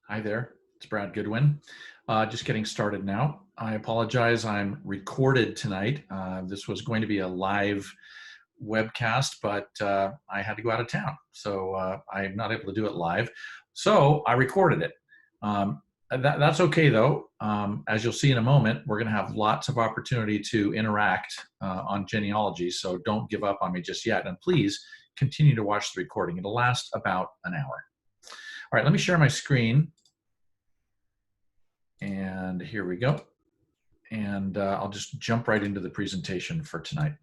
Hi there, it's Brad Goodwin. Just getting started now. I apologize, I'm recorded tonight. This was going to be a live webcast, but I had to go out of town, so I'm not able to do it live. So I recorded it. That's okay though. As you'll see in a moment, we're going to have lots of opportunity to interact on genealogy, so don't give up on me just yet. And please continue to watch the recording. It'll last about an hour. All right, let me share my screen. And here we go. And I'll just jump right into the presentation for tonight.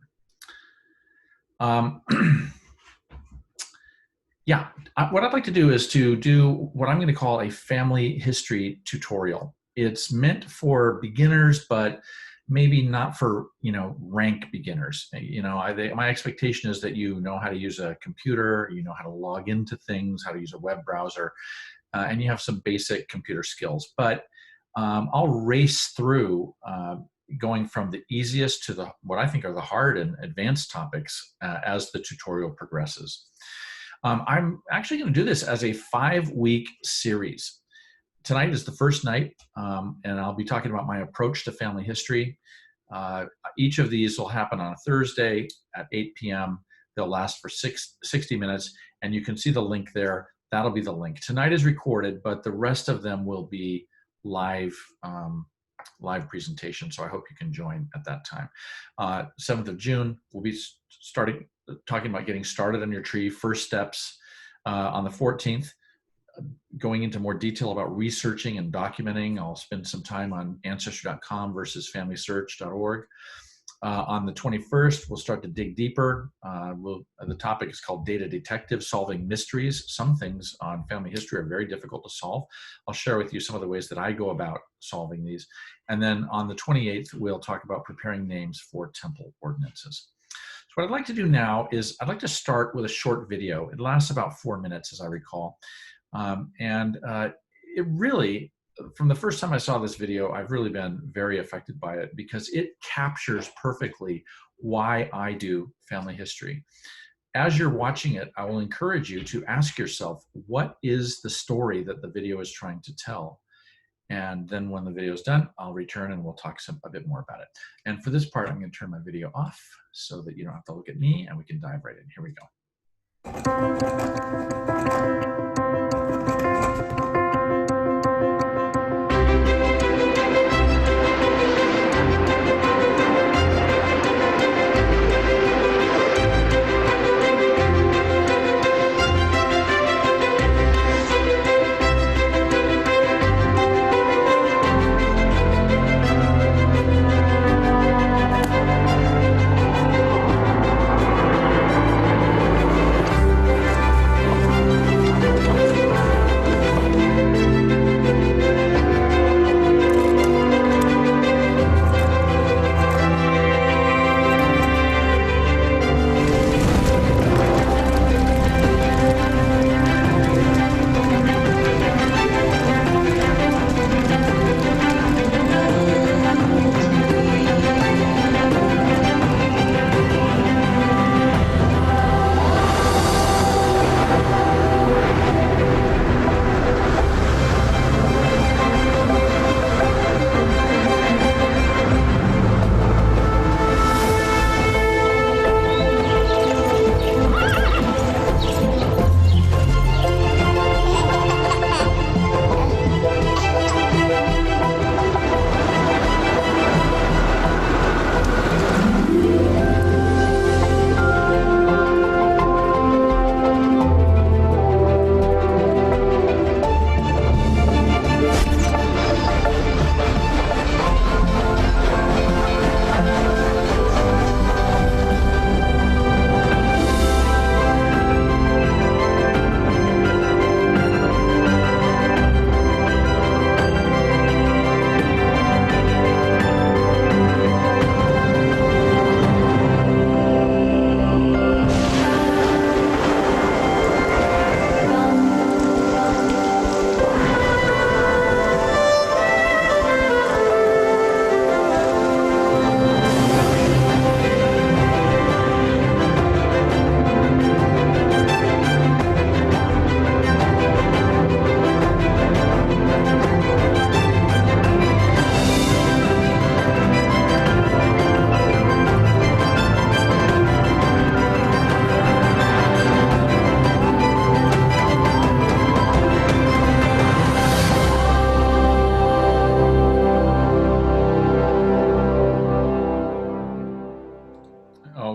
Yeah, what I'd like to do is to do what I'm going to call a family history tutorial. It's meant for beginners, but maybe not for, rank beginners. My expectation is that you know how to use a computer, you know how to log into things, how to use a web browser, and you have some basic computer skills. But I'll race through going from the easiest to what I think are the hard and advanced topics as the tutorial progresses. I'm actually going to do this as a 5-week series. Tonight is the first night, and I'll be talking about my approach to family history. Each of these will happen on a Thursday at 8 p.m. They'll last for 60 minutes, and you can see the link there. That'll be the link. Tonight is recorded, but the rest of them will be live presentation, so I hope you can join at that time. 7th of June, we'll be talking about getting started on your tree, first steps. On the 14th, going into more detail about researching and documenting. I'll spend some time on ancestry.com versus familysearch.org. On the 21st, we'll start to dig deeper. The topic is called Data Detective, Solving Mysteries. Some things on family history are very difficult to solve. I'll share with you some of the ways that I go about solving these. And then on the 28th, we'll talk about preparing names for temple ordinances. So what I'd like to do now is I'd like to start with a short video. It lasts about 4 minutes, as I recall. It really, from the first time I saw this video, I've really been very affected by it because it captures perfectly why I do family history. As you're watching it, I will encourage you to ask yourself, what is the story that the video is trying to tell? And then when the video is done, I'll return and we'll talk a bit more about it. And for this part, I'm going to turn my video off so that you don't have to look at me and we can dive right in. Here we go.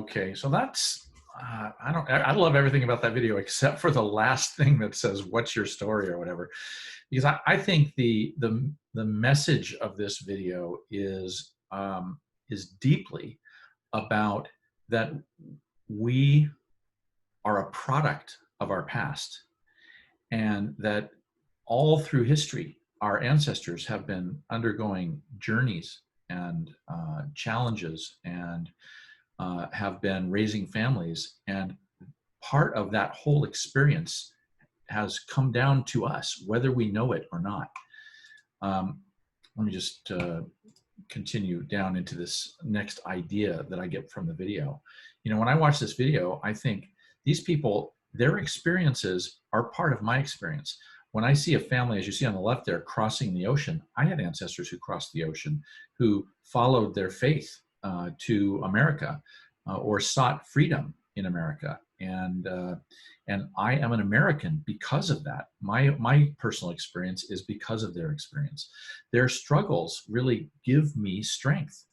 Okay, so that's I love everything about that video except for the last thing that says "What's your story?" or whatever, because I think the message of this video is deeply about that we are a product of our past, and that all through history, our ancestors have been undergoing journeys and challenges and have been raising families. And part of that whole experience has come down to us, whether we know it or not. Um, Let me just continue down into this next idea that I get from the video. You know, when I watch this video, I think these people, their experiences are part of my experience. When I see a family, as you see on the left there, crossing the ocean, I had ancestors who crossed the ocean, who followed their faith to America or sought freedom in America. And I am an American because of that. My personal experience is because of their experience. Their struggles really give me strength.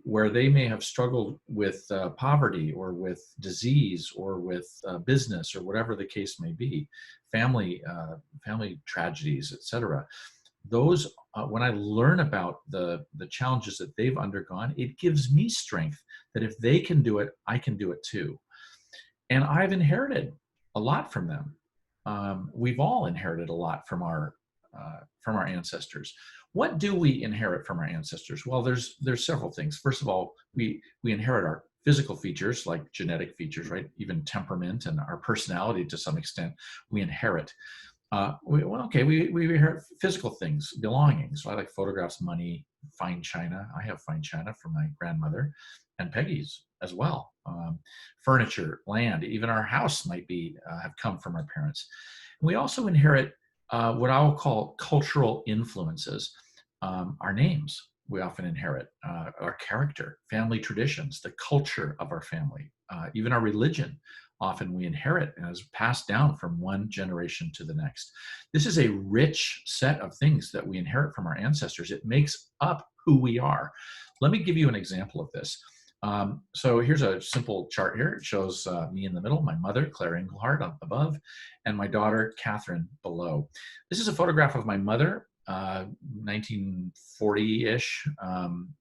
Where they may have struggled with poverty or with disease or with business or whatever the case may be, family tragedies, etc. Those, when I learn about the challenges that they've undergone, it gives me strength that if they can do it, I can do it too. And I've inherited a lot from them. We've all inherited a lot from our ancestors. What do we inherit from our ancestors? Well, there's several things. First of all, we inherit our physical features, like genetic features, right? Even temperament and our personality to some extent, we inherit. We inherit physical things, belongings. So I like photographs, money, fine china. I have fine china from my grandmother and Peggy's as well. Furniture, land, even our house might be have come from our parents. We also inherit what I will call cultural influences. Our names, we often inherit, our character, family traditions, the culture of our family, even our religion. Often we inherit and is passed down from one generation to the next. This is a rich set of things that we inherit from our ancestors. It makes up who we are. Let me give you an example of this. So here's a simple chart here. It shows me in the middle, my mother, Claire Engelhardt, up above, and my daughter, Catherine, below. This is a photograph of my mother, 1940-ish,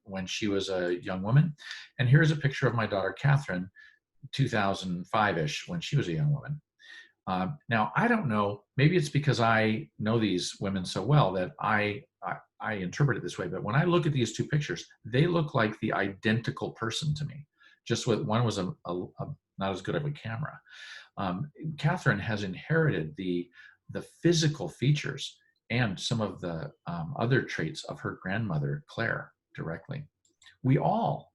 when she was a young woman. And here's a picture of my daughter, Catherine, 2005-ish, when she was a young woman. Now, I don't know, maybe it's because I know these women so well that I interpret it this way, but when I look at these two pictures, they look like the identical person to me. Just with one was not as good of a camera. Catherine has inherited the physical features and some of the other traits of her grandmother, Claire, directly. We all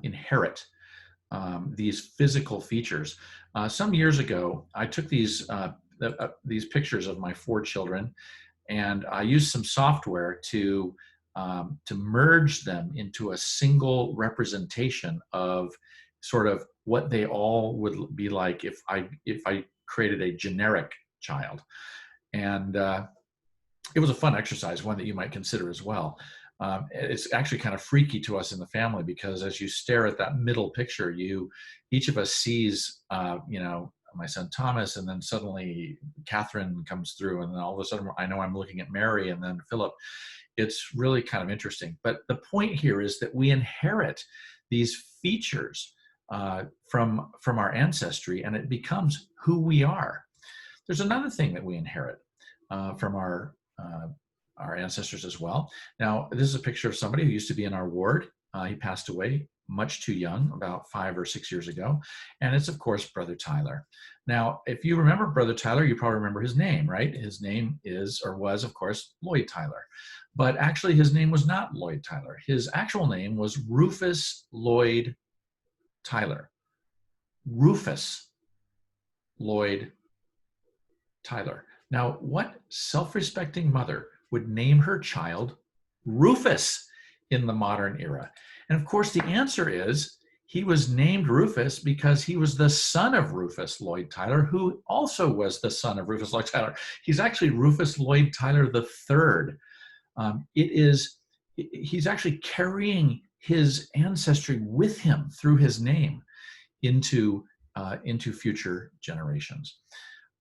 inherit these physical features. Some years ago, I took these pictures of my 4 children, and I used some software to merge them into a single representation of sort of what they all would be like if I created a generic child. And it was a fun exercise, one that you might consider as well. It's actually kind of freaky to us in the family, because as you stare at that middle picture, each of us sees, my son Thomas, and then suddenly Catherine comes through, and then all of a sudden I know I'm looking at Mary and then Philip. It's really kind of interesting. But the point here is that we inherit these features from our ancestry, and it becomes who we are. There's another thing that we inherit from our ancestors as well. Now, this is a picture of somebody who used to be in our ward. He passed away much too young, about 5 or 6 years ago. And it's, of course, Brother Tyler. Now, if you remember Brother Tyler, you probably remember his name, right? His name is, or was, of course, Lloyd Tyler. But actually, his name was not Lloyd Tyler. His actual name was Rufus Lloyd Tyler. Rufus Lloyd Tyler. Now, what self-respecting mother would name her child Rufus in the modern era? And of course, the answer is he was named Rufus because he was the son of Rufus Lloyd Tyler, who also was the son of Rufus Lloyd Tyler. He's actually Rufus Lloyd Tyler III. He's actually carrying his ancestry with him through his name into future generations.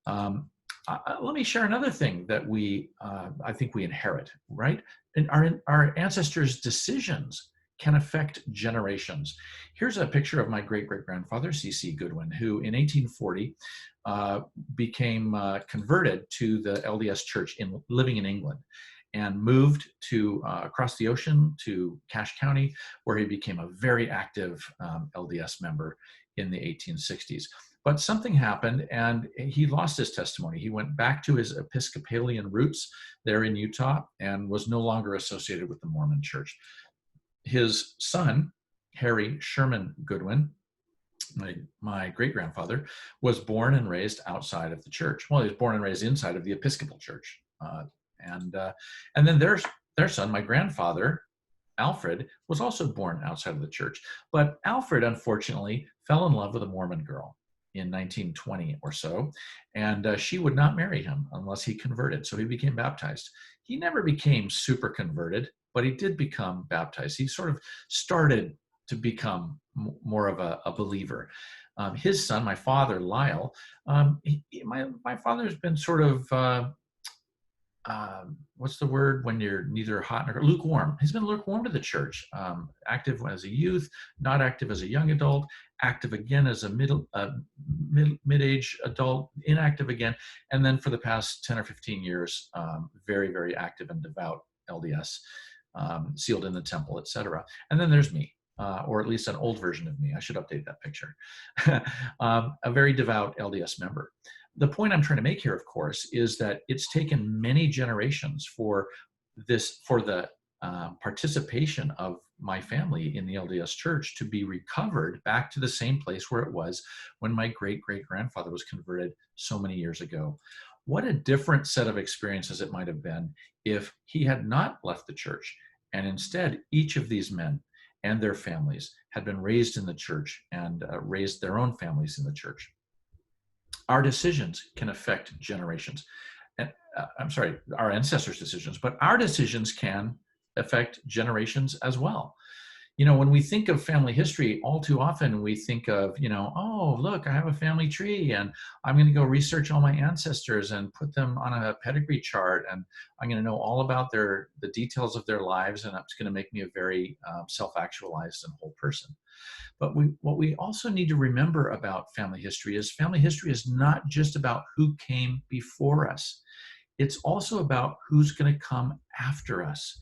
Let me share another thing that I think we inherit, right? And our ancestors' decisions can affect generations. Here's a picture of my great-great-grandfather, C.C. Goodwin, who in 1840 became converted to the LDS Church living in England, and moved to across the ocean to Cache County, where he became a very active LDS member in the 1860s. But something happened and he lost his testimony. He went back to his Episcopalian roots there in Utah and was no longer associated with the Mormon Church. His son, Harry Sherman Goodwin, my great-grandfather, was born and raised outside of the church. Well, he was born and raised inside of the Episcopal Church. And then their son, my grandfather, Alfred, was also born outside of the church. But Alfred, unfortunately, fell in love with a Mormon girl in 1920 or so, and she would not marry him unless he converted, so he became baptized. He never became super converted, but he did become baptized. He sort of started to become more of a believer. His son, my father, Lyle, my father's been sort of, what's the word when you're neither hot nor lukewarm? He's been lukewarm to the church, active as a youth, not active as a young adult, active again as a mid-age adult, inactive again, and then for the past 10 or 15 years, very, very active and devout LDS, sealed in the temple, etc. And then there's me, or at least an old version of me. I should update that picture. A very devout LDS member. The point I'm trying to make here, of course, is that it's taken many generations for the participation of my family in the LDS Church to be recovered back to the same place where it was when my great-great-grandfather was converted so many years ago. What a different set of experiences it might have been if he had not left the church, and instead each of these men and their families had been raised in the church and raised their own families in the church. Our decisions can affect generations. And, I'm sorry, our ancestors' decisions, but our decisions can affect generations as well. You know, when we think of family history, all too often we think of, oh, look, I have a family tree and I'm going to go research all my ancestors and put them on a pedigree chart, and I'm going to know all about the details of their lives, and it's going to make me a very self-actualized and whole person. But what we also need to remember about family history is not just about who came before us. It's also about who's going to come after us.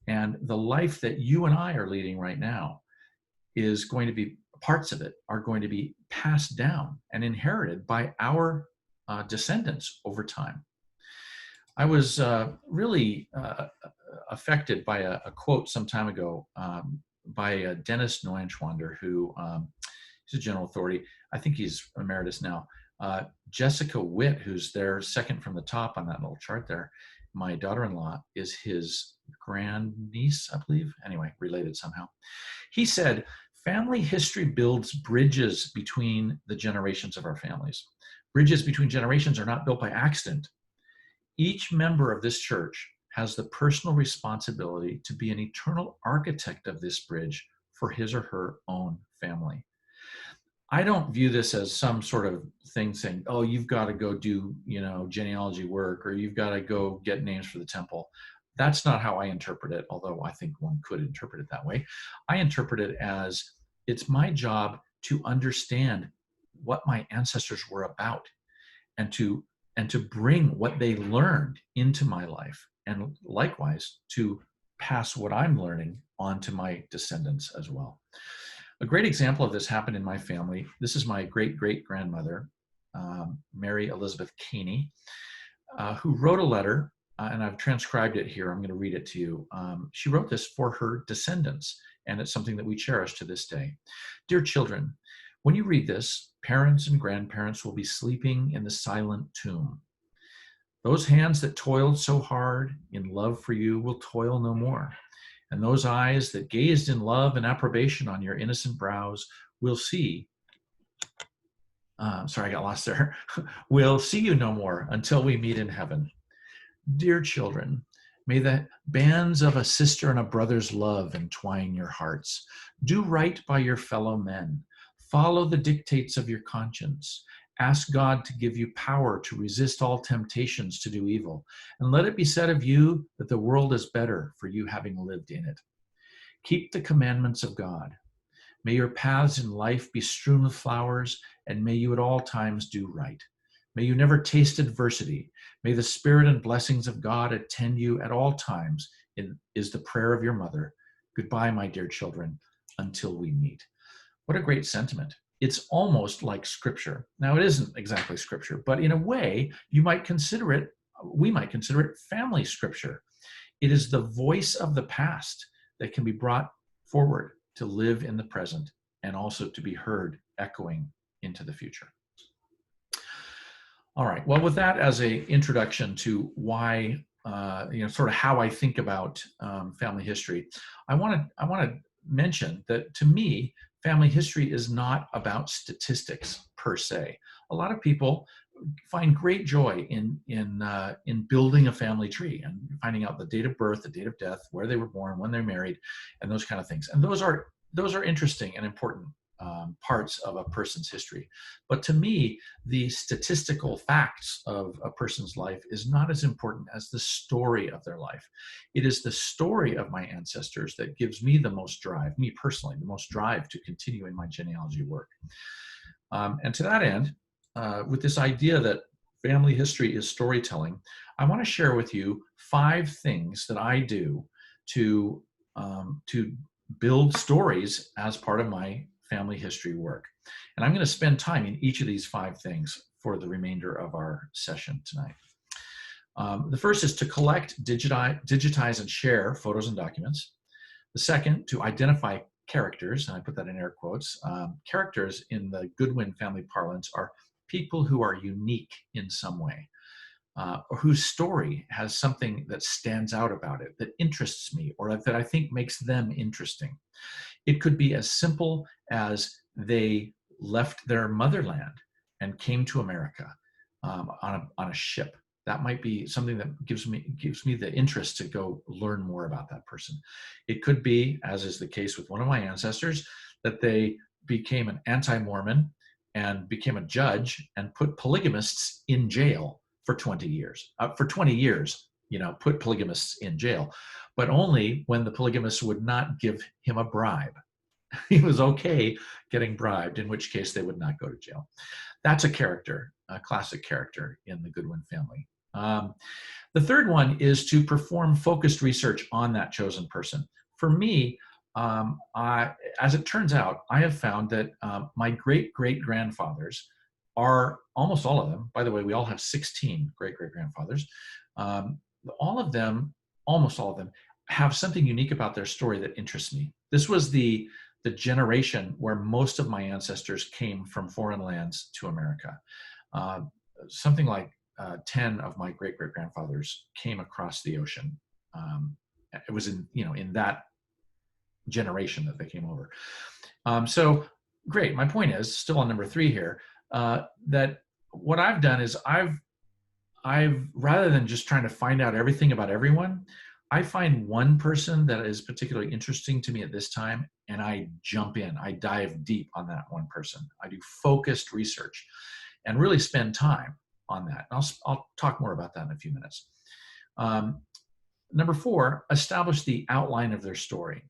And the life that you and I are leading right now is going to be, parts of it are going to be passed down and inherited by our descendants over time. I was really affected by a quote some time ago by Dennis Neuenschwander, who he's a general authority. I think he's emeritus now. Jessica Witt, who's there second from the top on that little chart there, my daughter-in-law, is his grandniece, I believe. Anyway, related somehow. He said, family history builds bridges between the generations of our families. Bridges between generations are not built by accident. Each member of this church has the personal responsibility to be an eternal architect of this bridge for his or her own family. I don't view this as some sort of thing saying, oh, you've got to go do, genealogy work, or you've got to go get names for the temple. That's not how I interpret it, although I think one could interpret it that way. I interpret it as it's my job to understand what my ancestors were about, and to bring what they learned into my life, and likewise to pass what I'm learning on to my descendants as well. A great example of this happened in my family. This is my great-great-grandmother, Mary Elizabeth Caney, who wrote a letter, and I've transcribed it here. I'm going to read it to you. She wrote this for her descendants, and it's something that we cherish to this day. Dear children, when you read this, parents and grandparents will be sleeping in the silent tomb. Those hands that toiled so hard in love for you will toil no more. And those eyes that gazed in love and approbation on your innocent brows will see, sorry, I got lost there, will see you no more until we meet in heaven. Dear children, May the bands of a sister and a brother's love entwine your hearts. Do right by your fellow men. Follow the dictates of your conscience. Ask God to give you power to resist all temptations to do evil. And let it be said of you that the world is better for you having lived in it. Keep the commandments of God. May your paths in life be strewn with flowers, and may you at all times do right. May you never taste adversity. May the spirit and blessings of God attend you at all times, is the prayer of your mother. Goodbye, my dear children, until we meet. What a great sentiment. It's almost like scripture. Now, it isn't exactly scripture, but in a way, we might consider it family scripture. It is the voice of the past that can be brought forward to live in the present and also to be heard echoing into the future. All right, well, with that as an introduction to why, sort of how I think about family history, I want to mention that to me, family history is not about statistics per se. A lot of people find great joy in building a family tree and finding out the date of birth, the date of death, where they were born, when they're married, and those kind of things. And those are interesting and important parts of a person's history. But to me, the statistical facts of a person's life is not as important as the story of their life. It is the story of my ancestors that gives me the most drive, me personally, the most drive to continue in my genealogy work. And to that end, with this idea that family history is storytelling, I want to share with you 5 things that I do to build stories as part of my family history work. And I'm going to spend time in each of these 5 things for the remainder of our session tonight. The first is to collect, digitize, and share photos and documents. The second, to identify characters, and I put that in air quotes. Characters in the Goodwin family parlance are people who are unique in some way, or whose story has something that stands out about it, that interests me, or that I think makes them interesting. It could be as simple as they left their motherland and came to America on a ship. That might be something that gives me the interest to go learn more about that person. It could be, as is the case with one of my ancestors, that they became an anti-Mormon and became a judge and put polygamists in jail for 20 years. For 20 years, put polygamists in jail, but only when the polygamists would not give him a bribe. He was okay getting bribed, in which case they would not go to jail. That's a character, a classic character in the Goodwin family. The third one is to perform focused research on that chosen person. For me, as it turns out, I have found that my great-great-grandfathers are, almost all of them, by the way, we all have 16 great-great-grandfathers, almost all of them, have something unique about their story that interests me. This was the generation where most of my ancestors came from foreign lands to America. Something like 10 of my great-great-grandfathers came across the ocean. It was in that generation that they came over. So great. My point is, still on number 3 here, that what I've done is I've rather than just trying to find out everything about everyone, I find one person that is particularly interesting to me at this time, and I jump in. I dive deep on that one person. I do focused research and really spend time on that. I'll talk more about that in a few minutes. Number 4, establish the outline of their story.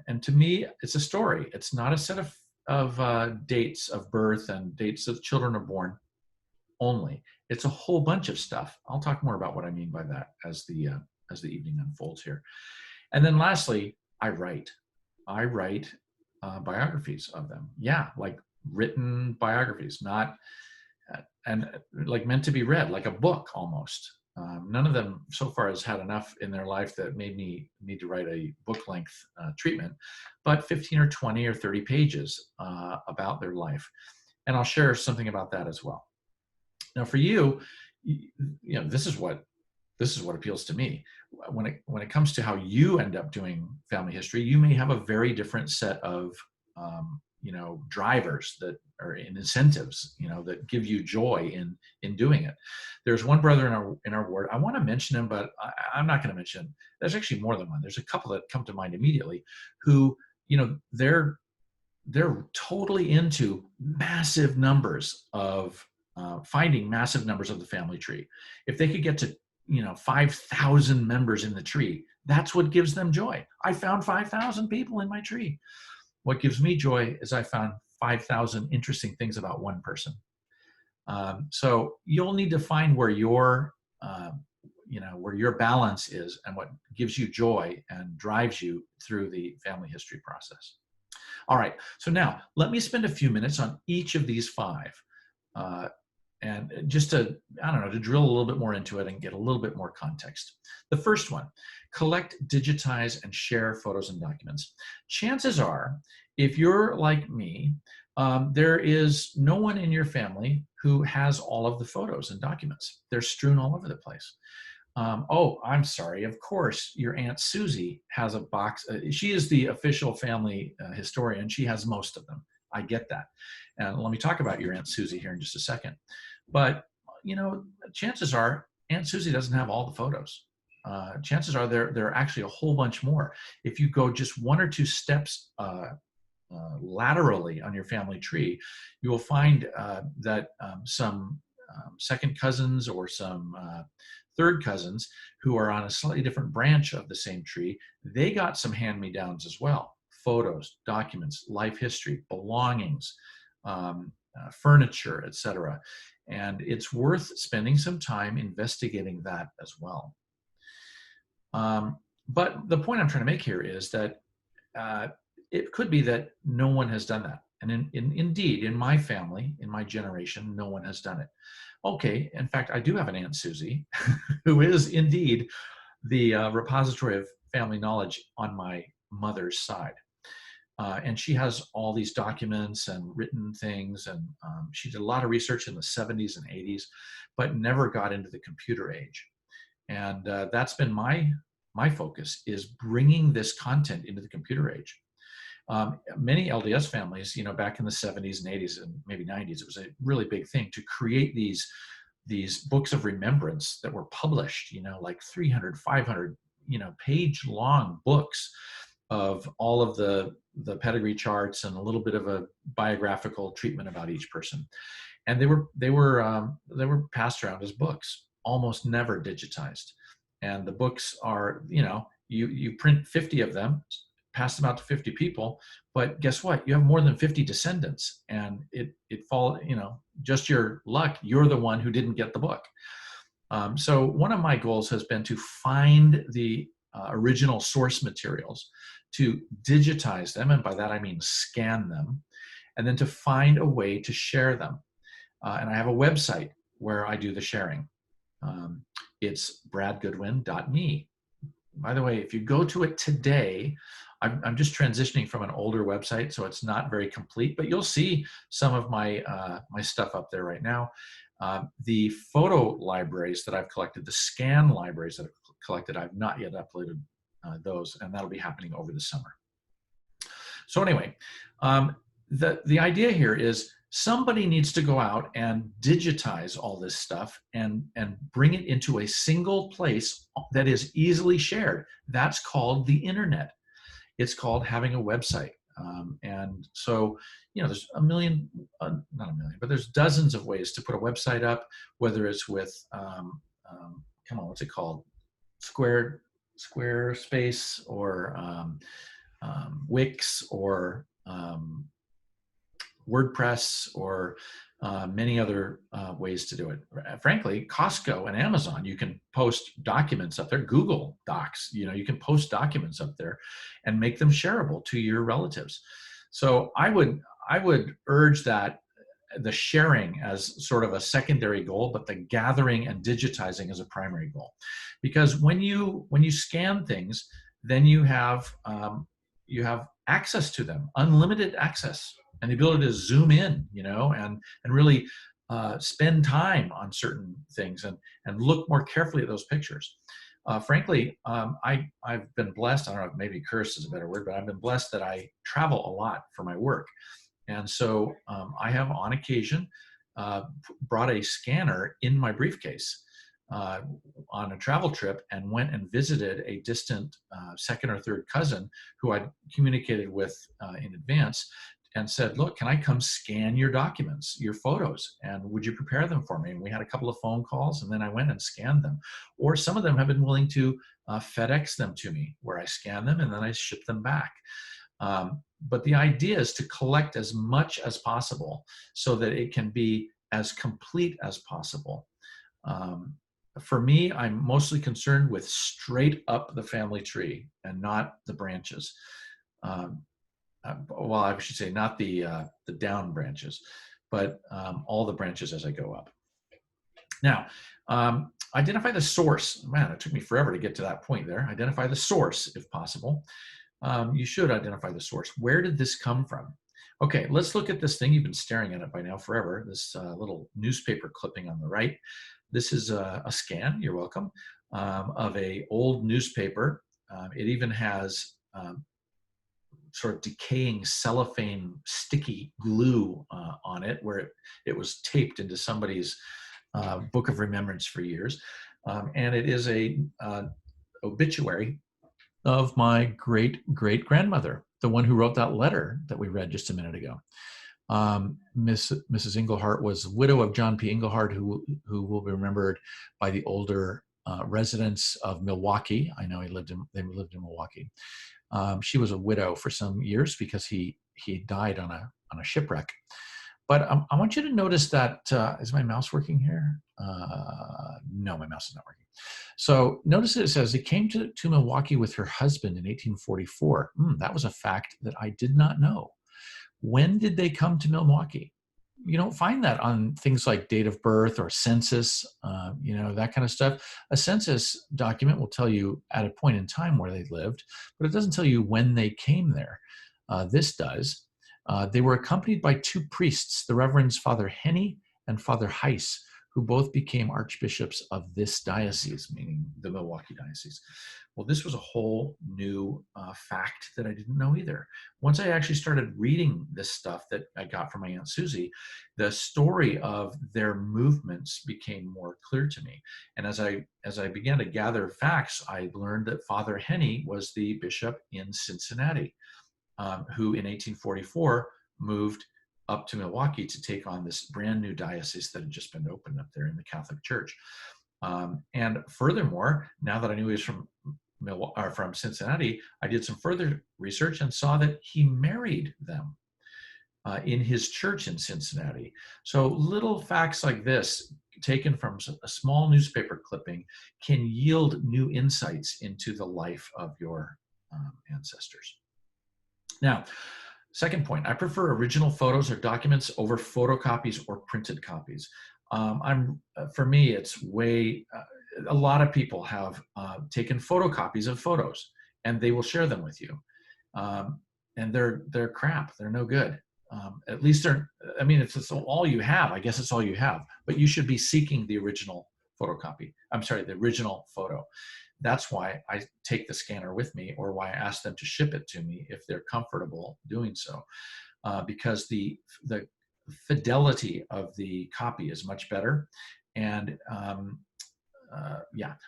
And to me, it's a story. It's not a set of dates of birth and dates that children are born only. It's a whole bunch of stuff. I'll talk more about what I mean by that as the evening unfolds here. And then lastly, I write biographies of them. Yeah, like written biographies, not and like meant to be read, like a book almost. None of them so far has had enough in their life that made me need to write a book length treatment, but 15 or 20 or 30 pages about their life. And I'll share something about that as well. Now for you, this is what appeals to me. When it comes to how you end up doing family history, you may have a very different set of drivers that are in incentives, that give you joy in doing it. There's one brother in our ward. I want to mention him, but I'm not going to mention him. There's actually more than one. There's a couple that come to mind immediately who, they're totally into massive numbers of finding massive numbers of the family tree. If they could get to 5,000 members in the tree, that's what gives them joy. I found 5,000 people in my tree. What gives me joy is I found 5,000 interesting things about one person. So you'll need to find where your balance is and what gives you joy and drives you through the family history process. All right, so now let me spend a few minutes on each of these 5. And just to drill a little bit more into it and get a little bit more context. The first one, collect, digitize, and share photos and documents. Chances are, if you're like me, there is no one in your family who has all of the photos and documents. They're strewn all over the place. Oh, I'm sorry. Of course, your Aunt Susie has a box. She is the official family historian. She has most of them. I get that. And let me talk about your Aunt Susie here in just a second. But, chances are Aunt Susie doesn't have all the photos. Chances are there are actually a whole bunch more. If you go just 1 or 2 steps laterally on your family tree, you will find that some second cousins or some third cousins who are on a slightly different branch of the same tree, they got some hand-me-downs as well. Photos, documents, life history, belongings, furniture, etc. And it's worth spending some time investigating that as well. But the point I'm trying to make here is that it could be that no one has done that. And indeed, in my family, in my generation, no one has done it. Okay, in fact, I do have an Aunt Susie who is indeed the repository of family knowledge on my mother's side. And she has all these documents and written things, and she did a lot of research in the 70s and 80s, but never got into the computer age. And that's been my focus, is bringing this content into the computer age. Many LDS families, back in the 70s and 80s and maybe 90s, it was a really big thing to create these books of remembrance that were published, like 300, 500, page long books of all of the pedigree charts and a little bit of a biographical treatment about each person. And they were passed around as books, almost never digitized. And the books are, you print 50 of them, pass them out to 50 people, but guess what? You have more than 50 descendants, and it fall, just your luck, you're the one who didn't get the book. So one of my goals has been to find the original source materials, to digitize them, and by that I mean scan them, and then to find a way to share them. And I have a website where I do the sharing. It's bradgoodwin.me. By the way, if you go to it today, I'm just transitioning from an older website, so it's not very complete, but you'll see some of my my stuff up there right now. The photo libraries that I've collected, the scan libraries that I've collected, I've not yet uploaded those, and that'll be happening over the summer. So anyway, the idea here is somebody needs to go out and digitize all this stuff and bring it into a single place that is easily shared. That's called the internet. It's called having a website. And so, there's not a million, but there's dozens of ways to put a website up, whether it's with, what's it called? Squarespace or Wix or WordPress or many other ways to do it. Frankly, Costco and Amazon, you can post documents up there. Google Docs, you can post documents up there and make them shareable to your relatives. So I would urge that the sharing as sort of a secondary goal, but the gathering and digitizing as a primary goal. Because when you scan things, then you have access to them, unlimited access, and the ability to zoom in, and really spend time on certain things and look more carefully at those pictures. Frankly, I've been blessed, I don't know, maybe cursed is a better word, but I've been blessed that I travel a lot for my work. And so I have on occasion brought a scanner in my briefcase uh, on a travel trip and went and visited a distant second or third cousin who I'd communicated with in advance and said, look, can I come scan your documents, your photos, and would you prepare them for me? And we had a couple of phone calls, and then I went and scanned them. Or some of them have been willing to FedEx them to me, where I scan them and then I ship them back. But the idea is to collect as much as possible so that it can be as complete as possible. For me, I'm mostly concerned with straight up the family tree and not the branches. Well, I should say not the down branches, but all the branches as I go up. Now, identify the source. Man, it took me forever to get to that point there. Identify the source if possible. You should identify the source. Where did this come from? Okay, let's look at this thing. You've been staring at it by now forever. This little newspaper clipping on the right. This is a scan, you're welcome, of a old newspaper. It even has sort of decaying cellophane sticky glue on it where it was taped into somebody's book of remembrance for years. And it is a obituary of my great-great-grandmother, the one who wrote that letter that we read just a minute ago. Mrs. Englehart was widow of John P. Englehart, who will be remembered by the older residents of Milwaukee. I know they lived in Milwaukee. She was a widow for some years because he died on a shipwreck. But I want you to notice that, is my mouse working here? No, my mouse is not working. So notice it says he came to Milwaukee with her husband in 1844. That was a fact that I did not know. When did they come to Milwaukee? You don't find that on things like date of birth or census, that kind of stuff. A census document will tell you at a point in time where they lived, but it doesn't tell you when they came there. This does. They were accompanied by two priests, the Reverends Father Henny and Father Heiss, who both became archbishops of this diocese, meaning the Milwaukee diocese. Well, this was a whole new fact that I didn't know either. Once I actually started reading this stuff that I got from my Aunt Susie, the story of their movements became more clear to me. And as I began to gather facts, I learned that Father Henny was the bishop in Cincinnati, who in 1844 moved up to Milwaukee to take on this brand new diocese that had just been opened up there in the Catholic Church. And furthermore, now that I knew he was from Cincinnati, I did some further research and saw that he married them in his church in Cincinnati. So little facts like this, taken from a small newspaper clipping, can yield new insights into the life of your ancestors. Now, second point, I prefer original photos or documents over photocopies or printed copies. For me, it's a lot of people have taken photocopies of photos and they will share them with you. And they're crap, they're no good. At least if it's all you have, I guess it's all you have, but you should be seeking the original photocopy. The original photo. That's why I take the scanner with me, or why I ask them to ship it to me if they're comfortable doing so, because the fidelity of the copy is much better. And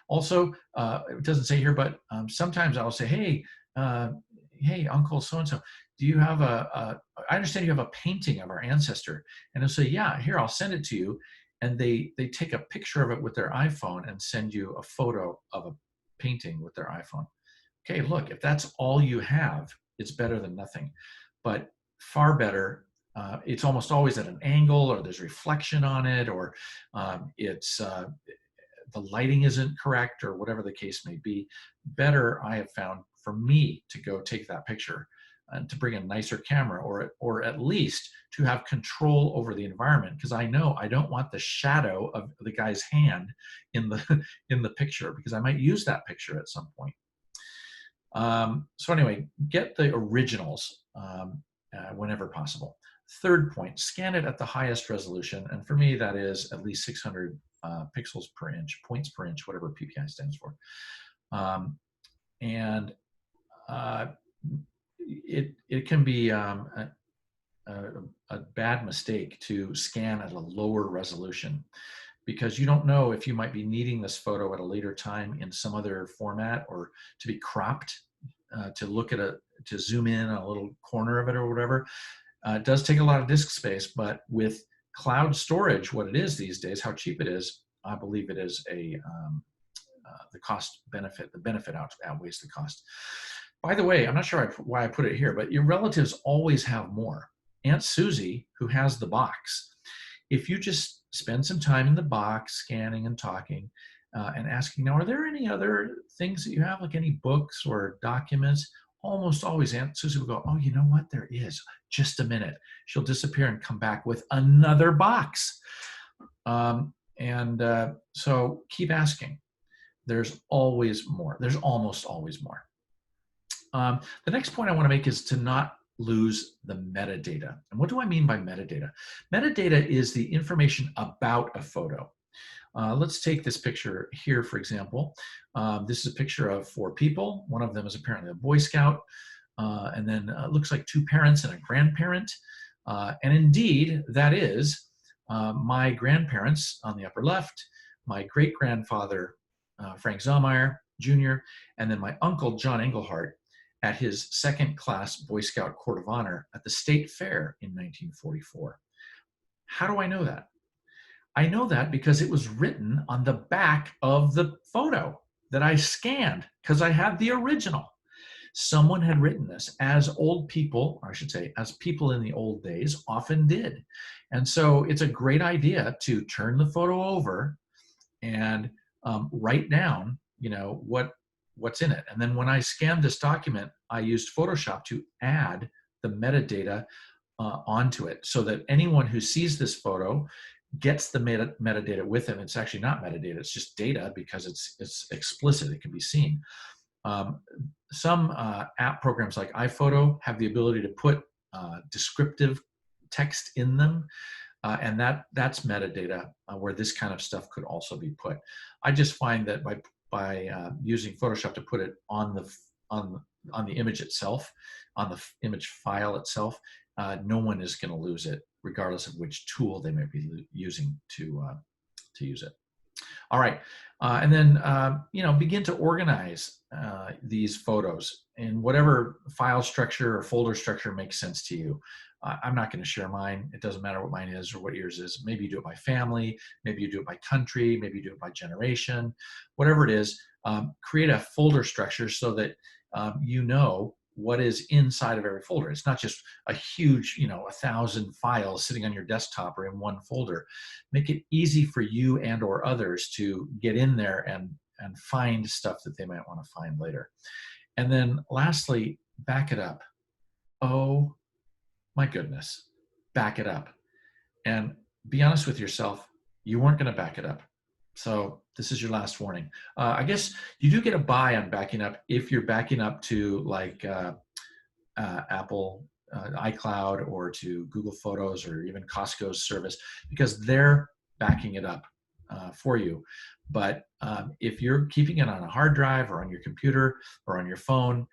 also, it doesn't say here, but sometimes I'll say, hey, Uncle so-and-so, do you have I understand you have a painting of our ancestor. And they'll say, yeah, here, I'll send it to you. And they take a picture of it with their iPhone and send you a photo of a painting with their iPhone. Okay, look, if that's all you have, it's better than nothing. But far better, it's almost always at an angle, or there's reflection on it, or the lighting isn't correct, or whatever the case may be. Better, I have found, for me to go take that picture and to bring a nicer camera, or at least to have control over the environment, because I know I don't want the shadow of the guy's hand in the picture, because I might use that picture at some point. So anyway, get the originals whenever possible. Third point, scan it at the highest resolution, and for me that is at least 600 pixels per inch, points per inch, whatever PPI stands for. It can be a bad mistake to scan at a lower resolution, because you don't know if you might be needing this photo at a later time in some other format, or to be cropped, to look at to zoom in on a little corner of it or whatever. It does take a lot of disk space, but with cloud storage, what it is these days, how cheap it is, I believe it is the cost benefit, the benefit outweighs the cost. By the way, I'm not sure why I put it here, but your relatives always have more. Aunt Susie, who has the box, if you just spend some time in the box scanning and talking and asking, now, are there any other things that you have, like any books or documents? Almost always Aunt Susie will go, oh, you know what, there is. Just a minute. She'll disappear and come back with another box. So keep asking. There's always more. There's almost always more. The next point I want to make is to not lose the metadata. And what do I mean by metadata? Metadata is the information about a photo. Let's take this picture here, for example. This is a picture of 4 people. One of them is apparently a Boy Scout. And then it looks like 2 parents and a grandparent. And indeed, that is my grandparents on the upper left, my great-grandfather, Frank Zellmeyer Jr., and then my uncle, John Englehart, at his 2nd class Boy Scout Court of Honor at the State Fair in 1944. How do I know that? I know that because it was written on the back of the photo that I scanned, because I had the original. Someone had written this, as old people, or I should say, as people in the old days often did. And so it's a great idea to turn the photo over and write down, what's in it. And then when I scanned this document, I used Photoshop to add the metadata onto it, so that anyone who sees this photo gets the metadata with it. It's actually not metadata, it's just data, because it's explicit, it can be seen. Some app programs like iPhoto have the ability to put descriptive text in them, and that's metadata where this kind of stuff could also be put. I just find that by using Photoshop to put it on the image itself, on the image file itself, no one is going to lose it, regardless of which tool they may be using to use it. All right, and then begin to organize these photos in whatever file structure or folder structure makes sense to you. I'm not going to share mine. It doesn't matter what mine is or what yours is. Maybe you do it by family, maybe you do it by country, maybe you do it by generation, whatever it is. Create a folder structure so that you know what is inside of every folder. It's not just a huge, 1,000 files sitting on your desktop or in one folder. Make it easy for you and or others to get in there and find stuff that they might want to find later. And then lastly, back it up. Oh my goodness, back it up. And be honest with yourself, you weren't going to back it up. So this is your last warning. I guess you do get a buy on backing up if you're backing up to like Apple iCloud, or to Google Photos, or even Costco's service, because they're backing it up for you. But if you're keeping it on a hard drive or on your computer or on your phone,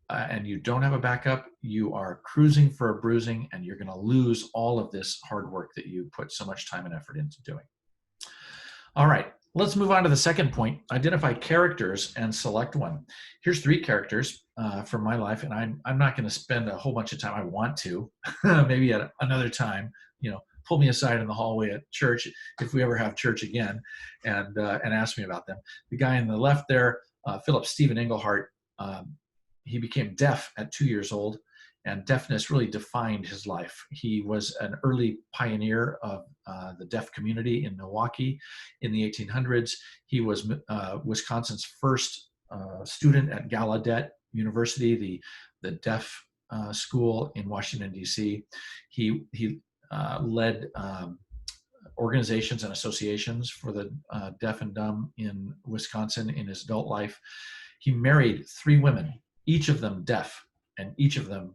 and you don't have a backup, you are cruising for a bruising, and you're going to lose all of this hard work that you put so much time and effort into doing. All right, let's move on to the second point. Identify characters and select one. Here's 3 characters from my life, and I'm not going to spend a whole bunch of time. I want to, maybe at another time, pull me aside in the hallway at church, if we ever have church again, and ask me about them. The guy on the left there, Philip Stephen Englehart, he became deaf at 2 years old, and deafness really defined his life. He was an early pioneer of the deaf community in Milwaukee in the 1800s. He was Wisconsin's first student at Gallaudet University, the deaf school in Washington, D.C. He led organizations and associations for the deaf and dumb in Wisconsin in his adult life. He married 3 women, each of them deaf, and each of them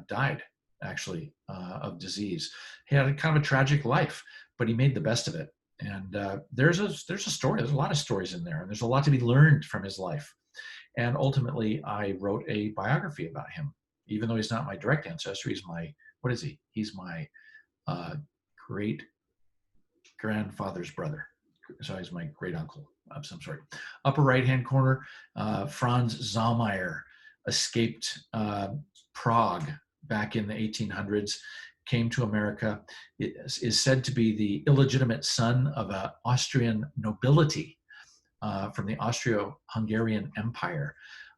died, actually, of disease. He had a kind of a tragic life, but he made the best of it. And there's a story. There's a lot of stories in there, and there's a lot to be learned from his life. And ultimately, I wrote a biography about him. Even though he's not my direct ancestor, he's my what is he? He's my great grandfather's brother. So he's my great uncle of some sort. Upper right hand corner, Franz Zallmeyer escaped Prague back in the 1800s, came to America. It is said to be the illegitimate son of an Austrian nobility from the Austro-Hungarian Empire.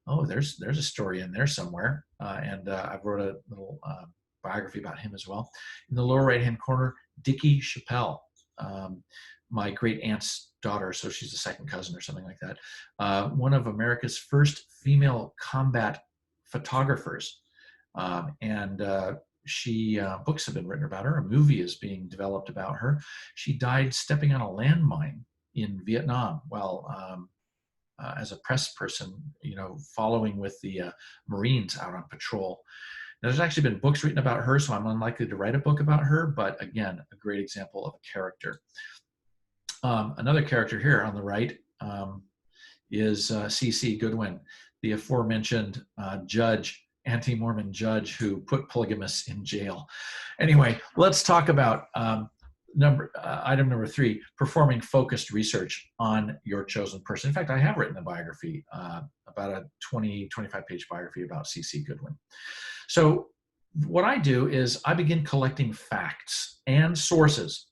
Oh, there's a story in there somewhere, and I wrote a little biography about him as well. In the lower right-hand corner, Dickie Chappelle, my great aunt's daughter, so she's a second cousin or something like that. One of America's first female combat photographers, and she books have been written about her. A movie is being developed about her. She died stepping on a landmine in Vietnam while as a press person, following with the Marines out on patrol. Now, there's actually been books written about her, so I'm unlikely to write a book about her, but again, a great example of a character. Another character here on the right is C.C. Goodwin, the aforementioned judge, anti-Mormon judge who put polygamists in jail. Anyway, let's talk about item number 3, performing focused research on your chosen person. In fact, I have written a biography, about a 25 page biography about C.C. Goodwin. So what I do is I begin collecting facts and sources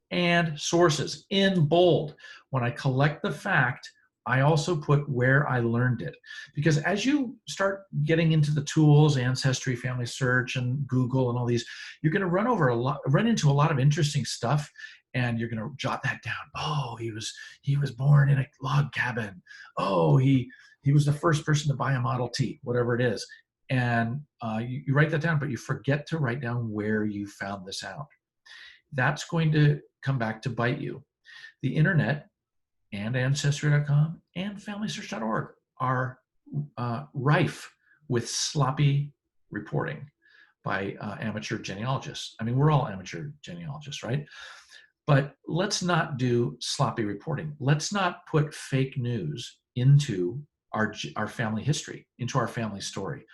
in bold. When I collect the fact, I also put where I learned it. Because as you start getting into the tools, Ancestry, Family Search, and Google and all these, you're going to run into a lot of interesting stuff, and you're going to jot that down. Oh, he was born in a log cabin. Oh, he was the first person to buy a Model T, whatever it is. And you write that down, but you forget to write down where you found this out. That's going to come back to bite you. The internet and Ancestry.com and FamilySearch.org are rife with sloppy reporting by amateur genealogists. I mean, we're all amateur genealogists, right? But let's not do sloppy reporting. Let's not put fake news into our family history, into our family story.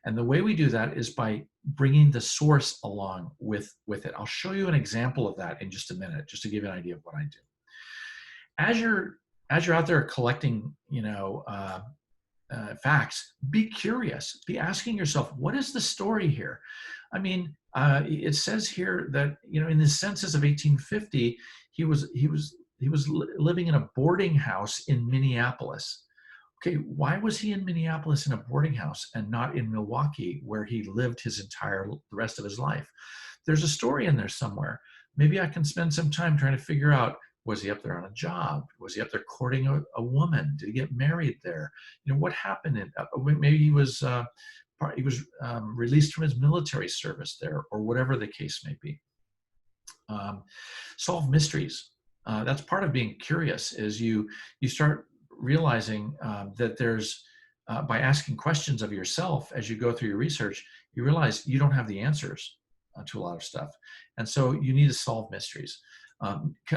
And the way we do that is by bringing the source along with it. I'll show you an example of that in just a minute, just to give you an idea of what I do. As you're out there collecting, facts, be curious. Be asking yourself, what is the story here? I mean, it says here that in the census of 1850, he was living in a boarding house in Minneapolis. Okay, why was he in Minneapolis in a boarding house and not in Milwaukee, where he lived the rest of his life? There's a story in there somewhere. Maybe I can spend some time trying to figure out, was he up there on a job? Was he up there courting a woman? Did he get married there? What happened? Maybe he was released from his military service there, or whatever the case may be. Solve mysteries. That's part of being curious, is you start realizing that there's, by asking questions of yourself as you go through your research, you realize you don't have the answers to a lot of stuff. And so you need to solve mysteries.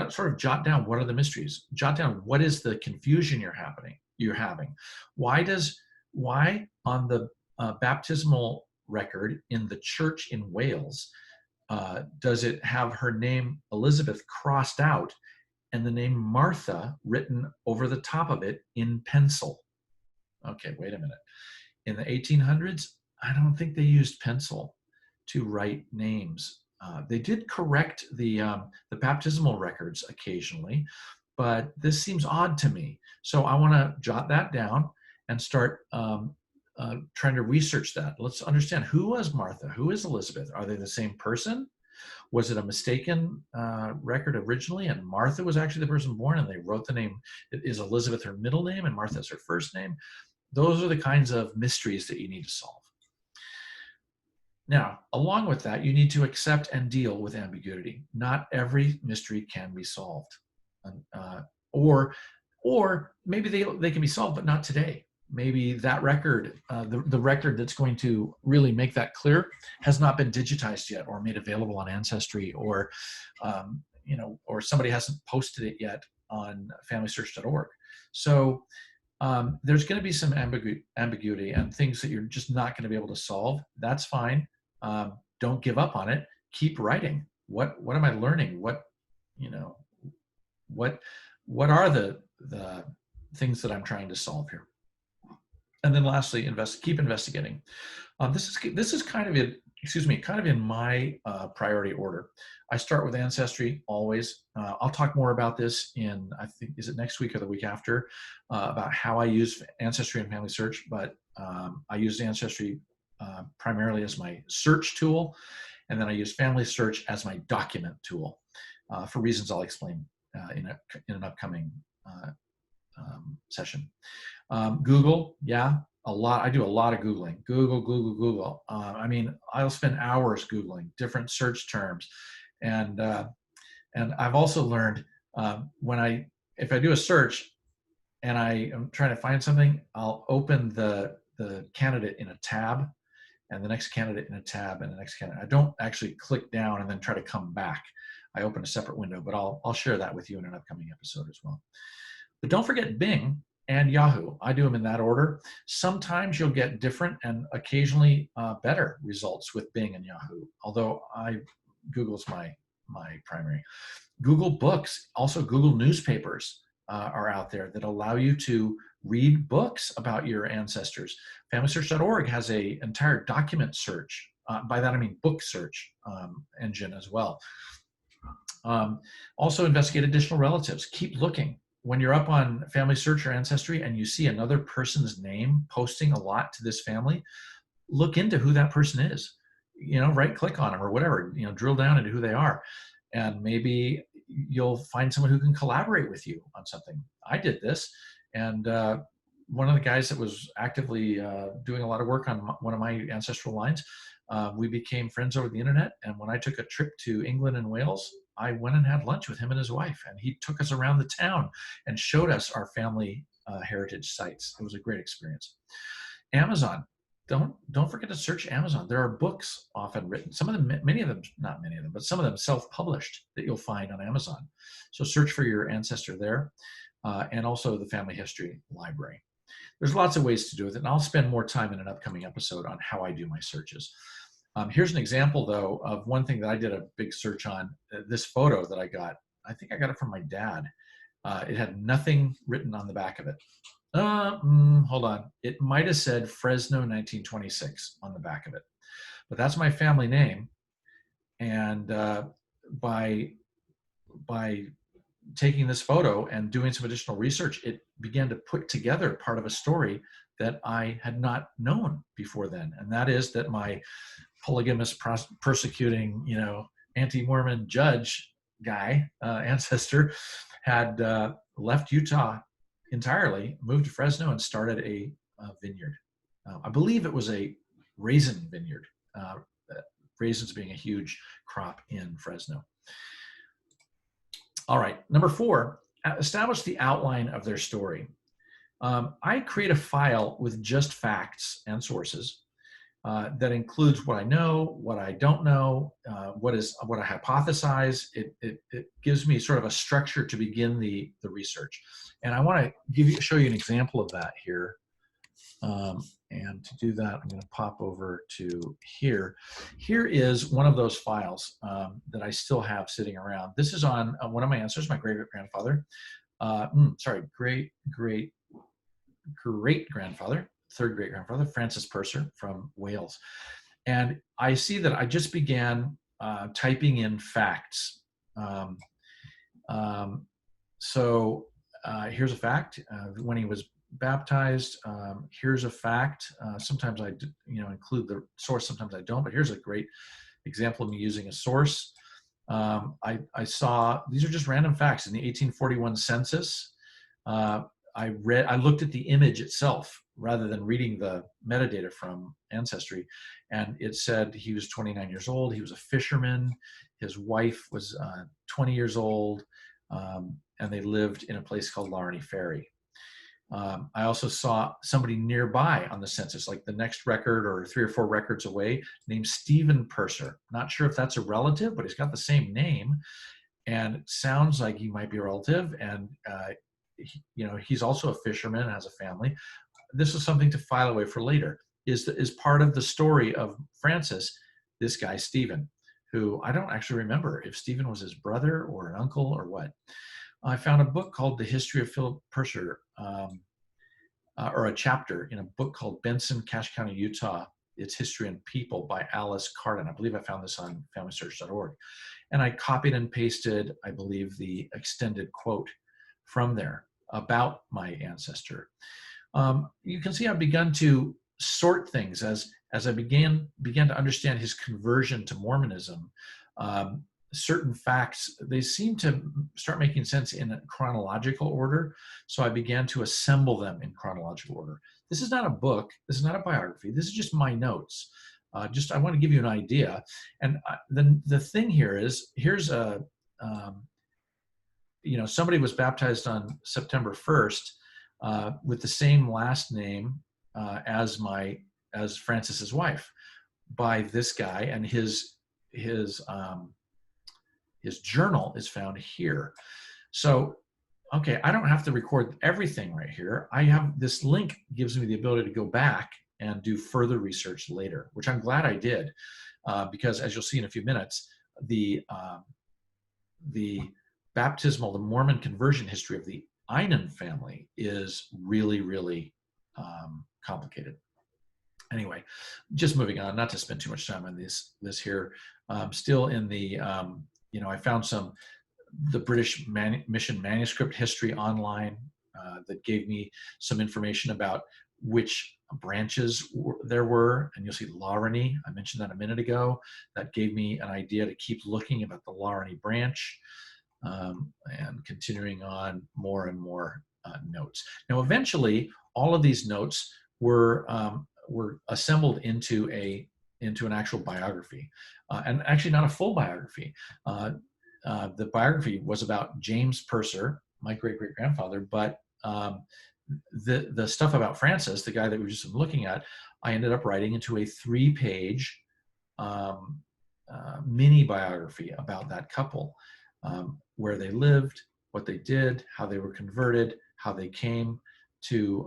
Sort of jot down, what are the mysteries? Jot down, what is the confusion you're having? Why on the baptismal record in the church in Wales does it have her name Elizabeth crossed out and the name Martha written over the top of it in pencil? Okay, wait a minute. In the 1800s, I don't think they used pencil to write names. They did correct the baptismal records occasionally, but this seems odd to me. So I want to jot that down and start trying to research that. Let's understand, who was Martha? Who is Elizabeth? Are they the same person? Was it a mistaken record originally, and Martha was actually the person born, and they wrote the name? Is Elizabeth her middle name and Martha is her first name? Those are the kinds of mysteries that you need to solve. Now, along with that, you need to accept and deal with ambiguity. Not every mystery can be solved. Or maybe they can be solved, but not today. Maybe that record, the record that's going to really make that clear, has not been digitized yet or made available on Ancestry, or or somebody hasn't posted it yet on FamilySearch.org. So there's going to be some ambiguity and things that you're just not going to be able to solve. That's fine. don't give up on it. Keep writing. What am I learning? What, you know, what are the things that I'm trying to solve here? And then lastly, keep investigating. This is kind of in my priority order. I start with Ancestry always. I'll talk more about this in, I think, is it next week or the week after, about how I use Ancestry and Family Search. But I use Ancestry primarily as my search tool, and then I use Family Search as my document tool for reasons I'll explain in an upcoming session. Google, yeah, a lot. I do a lot of Googling. Google. I mean, I'll spend hours Googling different search terms, and I've also learned if I do a search and I am trying to find something, I'll open the candidate in a tab, and the next candidate in a tab, and the next candidate. I don't actually click down and then try to come back. I open a separate window, but I'll share that with you in an upcoming episode as well. But don't forget Bing and Yahoo. I do them in that order. Sometimes you'll get different and occasionally better results with Bing and Yahoo, although Google's my primary. Google Books, also Google Newspapers are out there that allow you to read books about your ancestors. FamilySearch.org has an entire document search. By that I mean book search engine as well. Also investigate additional relatives. Keep looking. When you're up on Family Search or Ancestry and you see another person's name posting a lot to this family, look into who that person is. Right click on them or whatever, drill down into who they are. And maybe you'll find someone who can collaborate with you on something. I did this, and one of the guys that was actively doing a lot of work on one of my ancestral lines, we became friends over the internet. And when I took a trip to England and Wales, I went and had lunch with him and his wife, and he took us around the town and showed us our family heritage sites. It was a great experience. Amazon. Don't forget to search Amazon. There are books often written. Some of them, not many of them, but some of them self-published that you'll find on Amazon. So search for your ancestor there, and also the Family History Library. There's lots of ways to do it, and I'll spend more time in an upcoming episode on how I do my searches. Here's an example, though, of one thing that I did a big search on. This photo that I got, I think I got it from my dad. It had nothing written on the back of it. Hold on. It might have said Fresno 1926 on the back of it. But that's my family name. And by taking this photo and doing some additional research, it began to put together part of a story that I had not known before then. And that is that my polygamous persecuting, anti-Mormon judge guy, ancestor, had left Utah entirely, moved to Fresno, and started a vineyard. I believe it was a raisin vineyard, raisins being a huge crop in Fresno. All right, number 4, establish the outline of their story. I create a file with just facts and sources that includes what I know, what I don't know, what I hypothesize. It gives me sort of a structure to begin the research. And I want to show you an example of that here. And to do that, I'm going to pop over to here. Here is one of those files that I still have sitting around. This is on one of my ancestors, my great-grandfather. Great-grandfather, third great-grandfather, Francis Purser from Wales. And I see that I just began typing in facts. So here's a fact. When he was baptized, here's a fact. Sometimes I include the source, sometimes I don't, but here's a great example of me using a source. I saw, these are just random facts. In the 1841 census, I looked at the image itself rather than reading the metadata from Ancestry, and it said he was 29 years old, he was a fisherman, his wife was 20 years old, and they lived in a place called Larney Ferry. I also saw somebody nearby on the census, like the next record or 3 or 4 records away, named Stephen Purser. Not sure if that's a relative, but he's got the same name and sounds like he might be a relative. And he's also a fisherman and has a family. This is something to file away for later. Is part of the story of Francis this guy, Stephen, who I don't actually remember if Stephen was his brother or an uncle or what. I found a book called The History of Philip Purser, or a chapter in a book called Benson, Cache County, Utah, Its History and People by Alice Carden. I believe I found this on familysearch.org. And I copied and pasted, I believe, the extended quote from there about my ancestor. You can see I've begun to sort things as I began to understand his conversion to Mormonism. Certain facts, they seem to start making sense in a chronological order. So I began to assemble them in chronological order. This is not a book. This is not a biography. This is just my notes. I want to give you an idea. And the thing here is, here's a, somebody was baptized on September 1st with the same last name as Francis's wife, by this guy, and his journal is found here. So, okay, I don't have to record everything right here. I have this link, gives me the ability to go back and do further research later, which I'm glad I did, because as you'll see in a few minutes, the Mormon conversion history of the Einan family is really, really complicated. Anyway, just moving on, not to spend too much time on this here. Still in the, I found the British Mission manuscript history online that gave me some information about which branches there were, and you'll see Laurani, I mentioned that a minute ago. That gave me an idea to keep looking about the Laurani branch, and continuing on more and more notes. Now, eventually, all of these notes were assembled into an actual biography, and actually not a full biography. The biography was about James Purser, my great-great-grandfather, but the stuff about Francis, the guy that we were just looking at, I ended up writing into a 3-page mini biography about that couple, where they lived, what they did, how they were converted, how they came to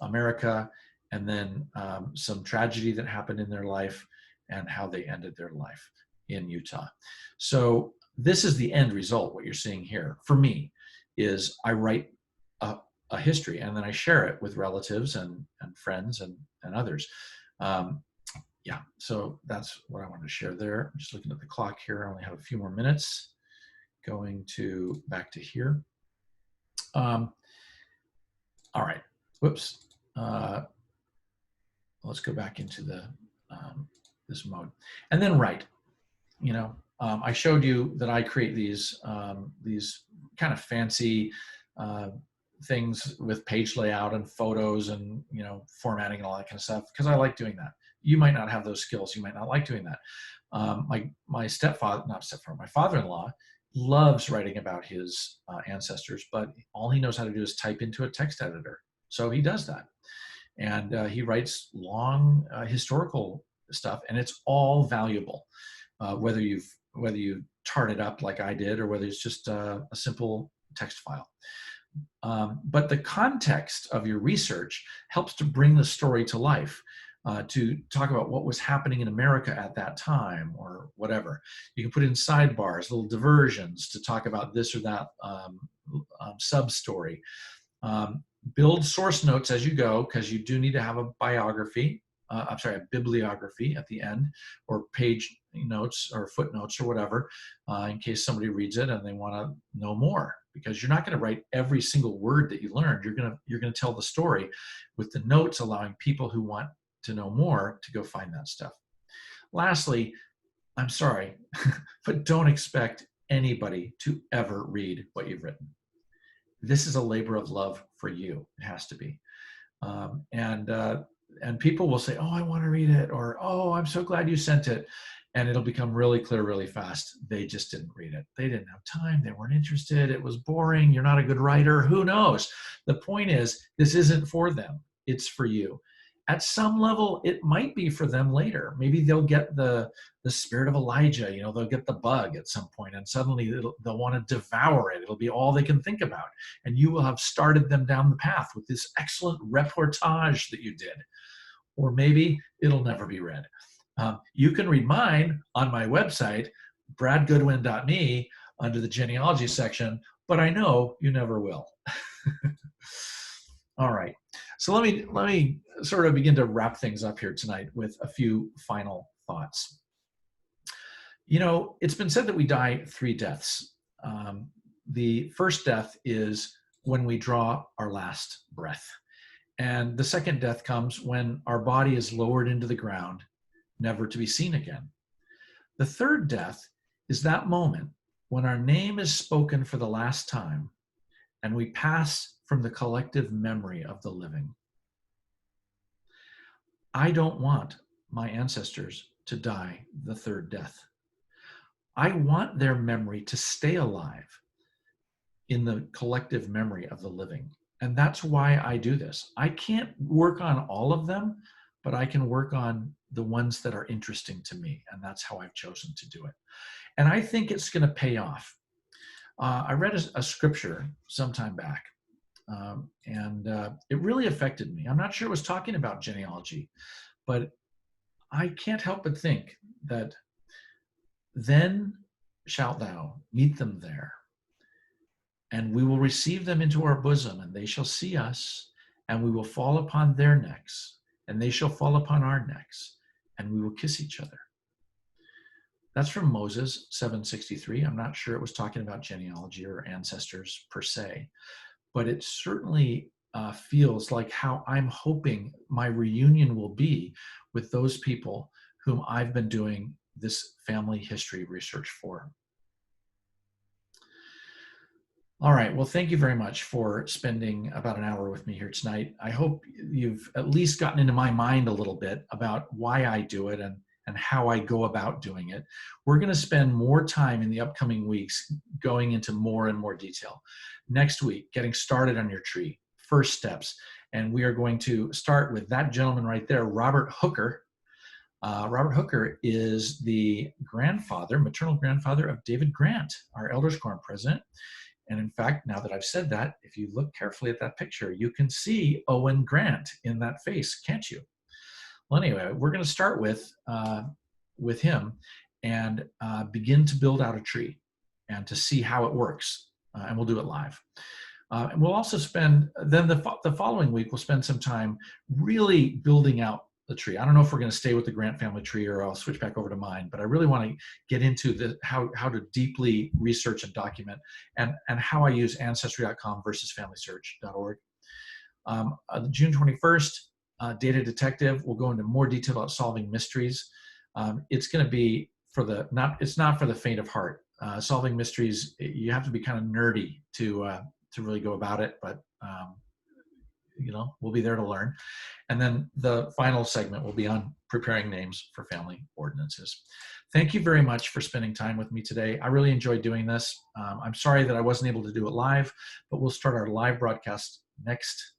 America, and then some tragedy that happened in their life and how they ended their life in Utah. So this is the end result. What you're seeing here for me is I write a history, and then I share it with relatives and friends and others. Yeah, so that's what I wanted to share there. I'm just looking at the clock here. I only have a few more minutes. Going back to here. All right, whoops. Let's go back into this mode, and then write. I showed you that I create these kind of fancy things with page layout and photos and formatting and all that kind of stuff, because I like doing that. You might not have those skills. You might not like doing that. My father-in-law loves writing about his ancestors, but all he knows how to do is type into a text editor. So he does that, and he writes long historical stuff, and it's all valuable, whether you tart it up like I did, or whether it's just a simple text file. But the context of your research helps to bring the story to life, to talk about what was happening in America at that time, or whatever. You can put in sidebars, little diversions to talk about this or that sub-story. Build source notes as you go, because you do need to have a biography, a bibliography at the end, or page notes or footnotes or whatever, in case somebody reads it and they want to know more, because you're not going to write every single word that you learned. You're going to tell the story with the notes, allowing people who want to know more to go find that stuff. Lastly, I'm sorry, but don't expect anybody to ever read what you've written. This is a labor of love for you. It has to be. And people will say, oh, I want to read it, or, oh, I'm so glad you sent it. And it'll become really clear really fast. They just didn't read it. They didn't have time. They weren't interested. It was boring. You're not a good writer. Who knows? The point is, this isn't for them. It's for you. At some level, it might be for them later. Maybe they'll get the spirit of Elijah. They'll get the bug at some point, and suddenly they'll want to devour it. It'll be all they can think about. And you will have started them down the path with this excellent reportage that you did. Or maybe it'll never be read. You can read mine on my website, bradgoodwin.me, under the genealogy section, but I know you never will. All right. So let me sort of begin to wrap things up here tonight with a few final thoughts. You know, it's been said that we die 3 deaths. The first death is when we draw our last breath. And the second death comes when our body is lowered into the ground, never to be seen again. The third death is that moment when our name is spoken for the last time and we pass from the collective memory of the living. I don't want my ancestors to die the third death. I want their memory to stay alive in the collective memory of the living. And that's why I do this. I can't work on all of them, but I can work on the ones that are interesting to me. And that's how I've chosen to do it. And I think it's going to pay off. I read a scripture some time back, and it really affected me. I'm not sure it was talking about genealogy, but I can't help but think that then shalt thou meet them there, and we will receive them into our bosom, and they shall see us, and we will fall upon their necks, and they shall fall upon our necks, and we will kiss each other. That's from Moses 7:63. I'm not sure it was talking about genealogy or ancestors per se, but it certainly feels like how I'm hoping my reunion will be with those people whom I've been doing this family history research for. All right, well, thank you very much for spending about an hour with me here tonight. I hope you've at least gotten into my mind a little bit about why I do it and how I go about doing it. We're going to spend more time in the upcoming weeks going into more and more detail. Next week, getting started on your tree, first steps. And we are going to start with that gentleman right there, Robert Hooker. Robert Hooker is the grandfather, maternal grandfather of David Grant, our Elders Quorum president. And in fact, now that I've said that, if you look carefully at that picture, you can see Owen Grant in that face, can't you? Well, anyway, we're going to start with him and begin to build out a tree and to see how it works. And we'll do it live. And we'll also spend, then the following week, we'll spend some time really building out the tree. I don't know if we're going to stay with the Grant family tree or I'll switch back over to mine, but I really want to get into how to deeply research and document and how I use Ancestry.com versus FamilySearch.org. June 21st, Data Detective. We'll go into more detail about solving mysteries. It's going to be it's not for the faint of heart. Solving mysteries, you have to be kind of nerdy to really go about it, but we'll be there to learn. And then the final segment will be on preparing names for family ordinances. Thank you very much for spending time with me today. I really enjoyed doing this. I'm sorry that I wasn't able to do it live, but we'll start our live broadcast next